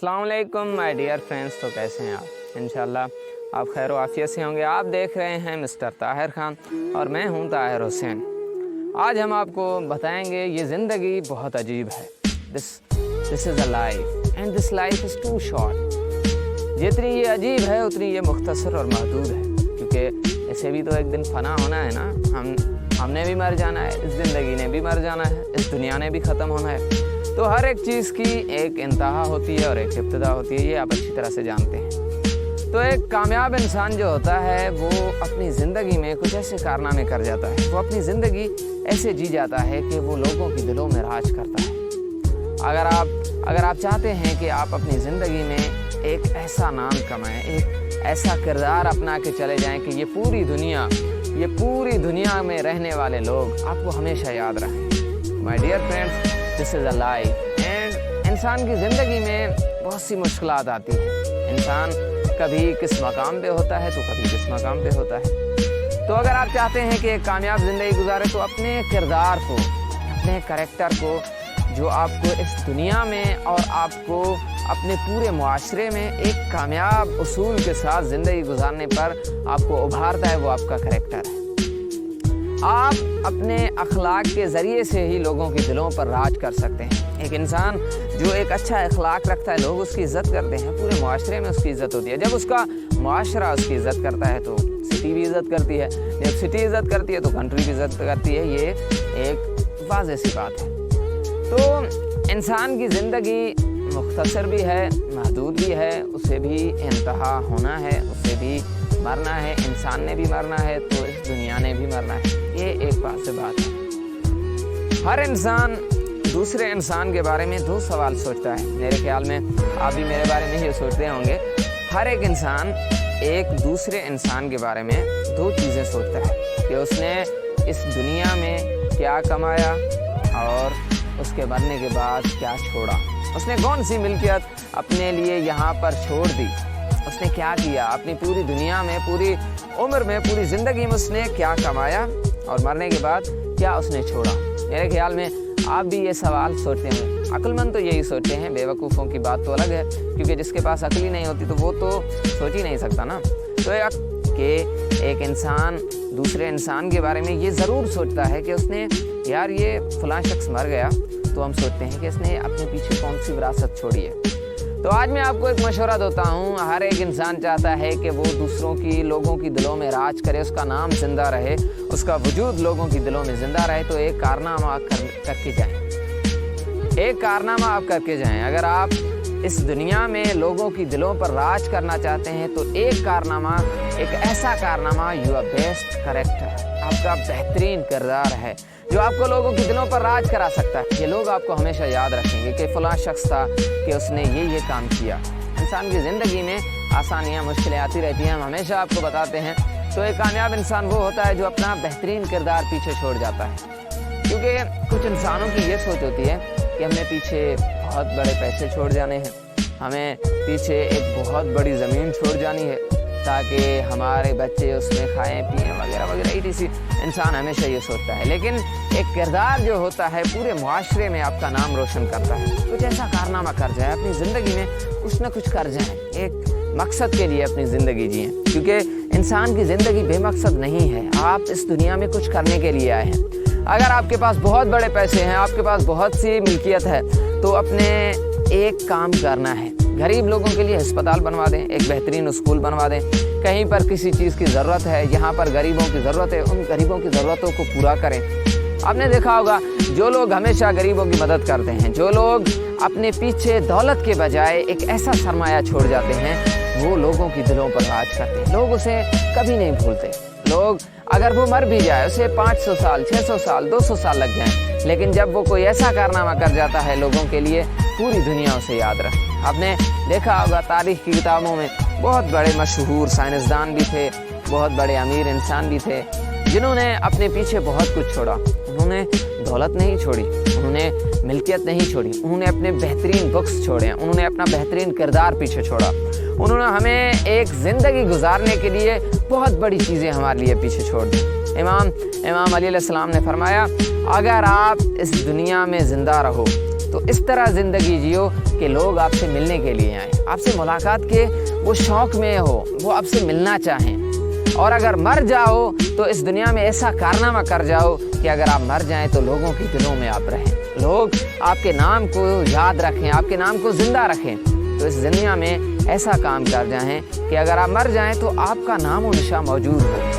السلام علیکم my dear friends, تو کیسے ہیں آپ؟ انشاءاللہ آپ خیر و عافیت سے ہوں گے۔ آپ دیکھ رہے ہیں مسٹر طاہر خان اور میں ہوں طاہر حسین۔ آج ہم آپ کو بتائیں گے یہ زندگی بہت عجیب ہے۔ This is a life and this life is too short۔ جتنی یہ عجیب ہے اتنی یہ مختصر اور محدود ہے، کیونکہ اسے بھی تو ایک دن فنا ہونا ہے نا۔ ہم نے بھی مر جانا ہے، اس زندگی نے بھی مر جانا ہے، اس دنیا نے بھی ختم ہونا ہے۔ تو ہر ایک چیز کی ایک انتہا ہوتی ہے اور ایک ابتدا ہوتی ہے، یہ آپ اچھی طرح سے جانتے ہیں۔ تو ایک کامیاب انسان جو ہوتا ہے وہ اپنی زندگی میں کچھ ایسے کارنامے کر جاتا ہے، وہ اپنی زندگی ایسے جی جاتا ہے کہ وہ لوگوں کی دلوں میں راج کرتا ہے۔ اگر آپ چاہتے ہیں کہ آپ اپنی زندگی میں ایک ایسا نام کمائیں، ایک ایسا کردار اپنا کے چلے جائیں کہ یہ پوری دنیا میں رہنے والے لوگ آپ کو ہمیشہ یاد رکھیں۔ My dear friends, this is a life and انسان کی زندگی میں بہت سی مشکلات آتی ہیں۔ انسان کبھی کس مقام پہ ہوتا ہے تو کبھی کس مقام پہ ہوتا ہے۔ تو اگر آپ چاہتے ہیں کہ ایک کامیاب زندگی گزارے تو اپنے کردار کو، اپنے کریکٹر کو، جو آپ کو اس دنیا میں اور آپ کو اپنے پورے معاشرے میں ایک کامیاب اصول کے ساتھ زندگی گزارنے پر آپ کو ابھارتا ہے، وہ آپ کا کریکٹر ہے۔ آپ اپنے اخلاق کے ذریعے سے ہی لوگوں کے دلوں پر راج کر سکتے ہیں۔ ایک انسان جو ایک اچھا اخلاق رکھتا ہے، لوگ اس کی عزت کرتے ہیں، پورے معاشرے میں اس کی عزت ہوتی ہے۔ جب اس کا معاشرہ اس کی عزت کرتا ہے تو سٹی بھی عزت کرتی ہے، جب سٹی عزت کرتی ہے تو کنٹری بھی عزت کرتی ہے۔ یہ ایک واضح سی بات ہے۔ تو انسان کی زندگی مختصر بھی ہے، محدود بھی ہے، اسے بھی انتہا ہونا ہے، اسے بھی مرنا ہے۔ انسان نے بھی مرنا ہے تو اس دنیا نے بھی مرنا ہے، یہ ایک بات سے بات ہے۔ ہر انسان دوسرے انسان کے بارے میں دو سوال سوچتا ہے۔ میرے خیال میں آپ بھی میرے بارے میں یہ سوچتے ہوں گے۔ ہر ایک انسان ایک دوسرے انسان کے بارے میں دو چیزیں سوچتا ہے کہ اس نے اس دنیا میں کیا کمایا اور اس کے مرنے کے بعد کیا چھوڑا۔ اس نے کون سی ملکیت اپنے لیے یہاں پر چھوڑ دی، اس نے کیا کیا اپنی پوری دنیا میں، پوری عمر میں، پوری زندگی میں اس نے کیا کمایا اور مرنے کے بعد کیا اس نے چھوڑا۔ میرے خیال میں آپ بھی یہ سوال سوچتے ہیں۔ عقل مند تو یہی سوچتے ہیں، بے وقوفوں کی بات تو الگ ہے، کیونکہ جس کے پاس عقل ہی نہیں ہوتی تو وہ تو سوچ ہی نہیں سکتا نا۔ تو کہ ایک انسان دوسرے انسان کے بارے میں یہ ضرور سوچتا ہے کہ اس نے یار یہ فلاں شخص مر گیا تو ہم سوچتے ہیں کہ اس نے اپنے پیچھے کون سی وراثت چھوڑی ہے۔ تو آج میں آپ کو ایک مشورہ دیتا ہوں۔ ہر ایک انسان چاہتا ہے کہ وہ لوگوں کی دلوں میں راج کرے، اس کا نام زندہ رہے، اس کا وجود لوگوں کی دلوں میں زندہ رہے۔ تو ایک کارنامہ کر کے جائیں، ایک کارنامہ آپ کر کے جائیں۔ اگر آپ اس دنیا میں لوگوں کی دلوں پر راج کرنا چاہتے ہیں تو ایک کارنامہ، ایک ایسا کارنامہ، یور بیسٹ کریکٹر، آپ کا بہترین کردار ہے جو آپ کو لوگوں کی دلوں پر راج کرا سکتا ہے۔ یہ لوگ آپ کو ہمیشہ یاد رکھیں گے کہ فلاں شخص تھا کہ اس نے یہ کام کیا۔ انسان کی زندگی میں آسانیاں، مشکلیں آتی رہتی ہیں، ہم ہمیشہ آپ کو بتاتے ہیں۔ تو ایک کامیاب انسان وہ ہوتا ہے جو اپنا بہترین کردار پیچھے چھوڑ جاتا ہے، کیونکہ کچھ انسانوں کی یہ سوچ ہوتی ہے کہ ہم نے پیچھے بہت بڑے پیسے چھوڑ جانے ہیں، ہمیں پیچھے ایک بہت بڑی زمین چھوڑ جانی ہے تاکہ ہمارے بچے اس میں کھائیں پئیں وغیرہ وغیرہ۔ انسان ہمیشہ یہ سوچتا ہے، لیکن ایک کردار جو ہوتا ہے پورے معاشرے میں آپ کا نام روشن کرتا ہے۔ کچھ ایسا کارنامہ کر جائیں، اپنی زندگی میں کچھ نہ کچھ کر جائیں، ایک مقصد کے لیے اپنی زندگی جئیں، کیونکہ انسان کی زندگی بے مقصد نہیں ہے۔ آپ اس دنیا میں کچھ کرنے کے لیے آئے ہیں۔ اگر آپ کے پاس بہت بڑے پیسے ہیں، آپ کے پاس بہت سی ملکیت ہے، تو اپنے ایک کام کرنا ہے، غریب لوگوں کے لیے ہسپتال بنوا دیں، ایک بہترین اسکول بنوا دیں۔ کہیں پر کسی چیز کی ضرورت ہے، یہاں پر غریبوں کی ضرورت ہے، ان غریبوں کی ضرورتوں کو پورا کریں۔ آپ نے دیکھا ہوگا جو لوگ ہمیشہ غریبوں کی مدد کرتے ہیں، جو لوگ اپنے پیچھے دولت کے بجائے ایک ایسا سرمایہ چھوڑ جاتے ہیں، وہ لوگوں کی دلوں پر راج کرتے ہیں۔ لوگ اسے کبھی نہیں بھولتے۔ لوگ اگر وہ مر بھی جائے، اسے 500 سال، 600 سال، 200 سال لگ جائیں، لیکن جب وہ کوئی ایسا کارنامہ کر جاتا ہے لوگوں کے لیے، پوری دنیا اسے یاد رکھے۔ آپ نے دیکھا ہوگا تاریخ کی کتابوں میں بہت بڑے مشہور سائنسدان بھی تھے، بہت بڑے امیر انسان بھی تھے، جنہوں نے اپنے پیچھے بہت کچھ چھوڑا۔ انہوں نے دولت نہیں چھوڑی، انہوں نے ملکیت نہیں چھوڑی، انہوں نے اپنے بہترین بکس چھوڑے، انہوں نے اپنا بہترین کردار پیچھے چھوڑا۔ انہوں نے ہمیں ایک زندگی گزارنے کے لیے بہت بڑی چیزیں ہمارے لیے پیچھے چھوڑ دی۔ امام علی علیہ السلام نے فرمایا، اگر آپ اس دنیا میں زندہ رہو تو اس طرح زندگی جیو کہ لوگ آپ سے ملنے کے لیے آئیں، آپ سے ملاقات کے وہ شوق میں ہو، وہ آپ سے ملنا چاہیں۔ اور اگر مر جاؤ تو اس دنیا میں ایسا کارنامہ کر جاؤ کہ اگر آپ مر جائیں تو لوگوں کے دلوں میں آپ رہیں، لوگ آپ کے نام کو یاد رکھیں، آپ کے نام کو زندہ رکھیں۔ تو اس دنیا میں ایسا کام کر جائیں کہ اگر آپ مر جائیں تو آپ کا نام و نشان موجود ہو۔